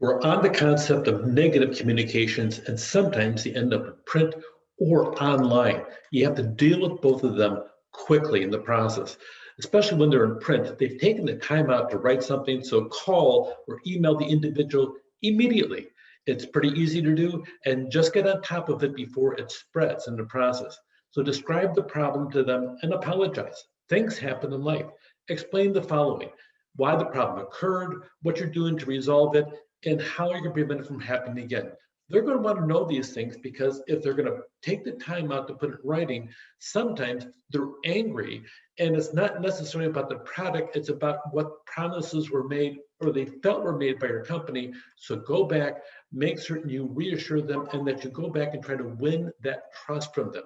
We're on the concept of negative communications, and sometimes they end up in print or online. You have to deal with both of them quickly in the process, especially when they're in print. They've taken the time out to write something, so call or email the individual immediately. It's pretty easy to do, and just get on top of it before it spreads in the process. So describe the problem to them and apologize. Things happen in life. Explain the following: why the problem occurred, what you're doing to resolve it, and how you're going to prevent it from happening again. They're going to want to know these things because if they're going to take the time out to put it in writing, sometimes they're angry, and it's not necessarily about the product, it's about what promises were made or they felt were made by your company. So go back, make certain you reassure them, and that you go back and try to win that trust from them.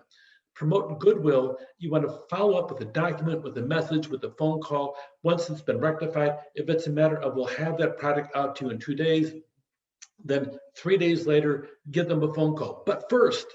Promote goodwill. You want to follow up with a document, with a message, with a phone call once it's been rectified. If it's a matter of we'll have that product out to you in 2 days, then 3 days later, give them a phone call. But first,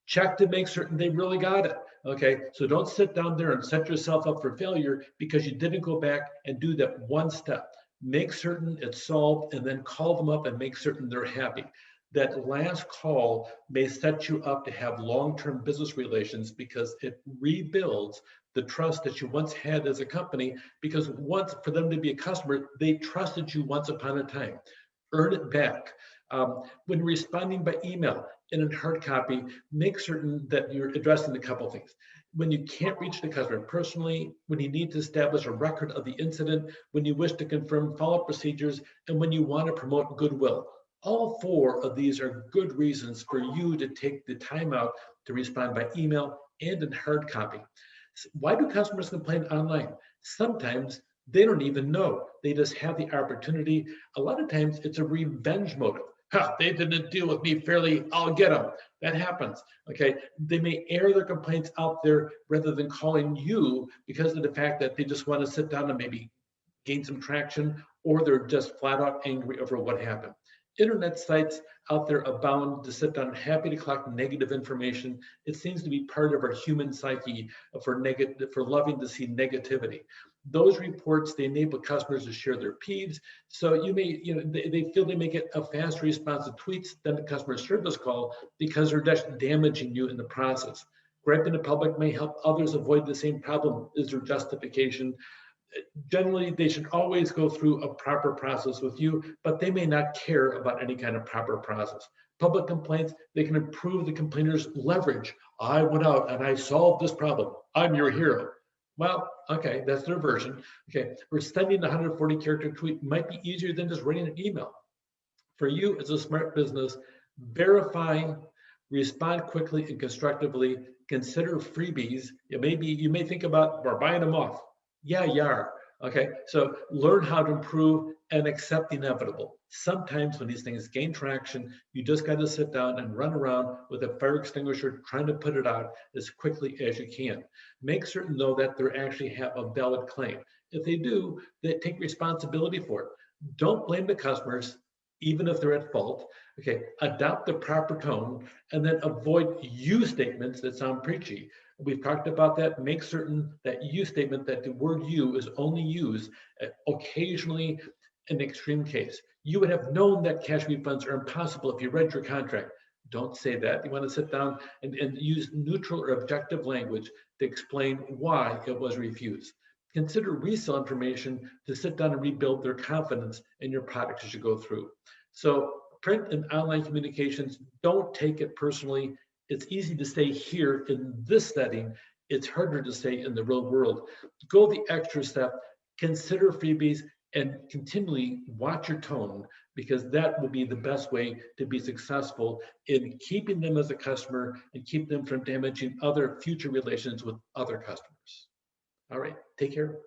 check to make certain they really got it. Okay, so don't sit down there and set yourself up for failure because you didn't go back and do that one step. Make certain it's solved and then call them up and make certain they're happy. That last call may set you up to have long-term business relations because it rebuilds the trust that you once had as a company, because once for them to be a customer, they trusted you once upon a time. Earn it back. When responding by email and in hard copy, make certain that you're addressing a couple things. When you can't reach the customer personally, when you need to establish a record of the incident, when you wish to confirm follow-up procedures, and when you want to promote goodwill. All four of these are good reasons for you to take the time out to respond by email and in hard copy. Why do customers complain online? Sometimes they don't even know. They just have the opportunity. A lot of times it's a revenge motive. They didn't deal with me fairly, I'll get them. That happens, okay? They may air their complaints out there rather than calling you because of the fact that they just want to sit down and maybe gain some traction, or they're just flat out angry over what happened. Internet sites out there abound to sit down, happy to collect negative information. It seems to be part of our human psyche for loving to see negativity. Those reports, they enable customers to share their peeves. So they feel they may get a faster response to tweets than the customer service call because they're just damaging you in the process. Griping the public may help others avoid the same problem, is their justification. Generally, they should always go through a proper process with you, but they may not care about any kind of proper process. Public complaints, they can improve the complainer's leverage. I went out and I solved this problem. I'm your hero. Well, okay, that's their version. Okay, or sending a 140-character tweet might be easier than just writing an email. For you as a smart business, verify, respond quickly and constructively, consider freebies. You may think about, we're buying them off. Yeah, you are. Okay, so learn how to improve and accept the inevitable. Sometimes when these things gain traction, you just got to sit down and run around with a fire extinguisher trying to put it out as quickly as you can. Make certain, though, that they actually have a valid claim. If they do, they take responsibility for it. Don't blame the customers, even if they're at fault. Okay, adopt the proper tone and then avoid you statements that sound preachy. We've talked about that. Make certain that you statement, that the word you is only used occasionally in extreme case. You would have known that cash refunds are impossible if you read your contract. Don't say that. You want to sit down and use neutral or objective language to explain why it was refused. Consider resale information to sit down and rebuild their confidence in your products as you go through. So print and online communications, don't take it personally. It's easy to say here in this setting. It's harder to say in the real world. Go the extra step, consider freebies, and continually watch your tone, because that will be the best way to be successful in keeping them as a customer and keep them from damaging other future relations with other customers. All right, take care.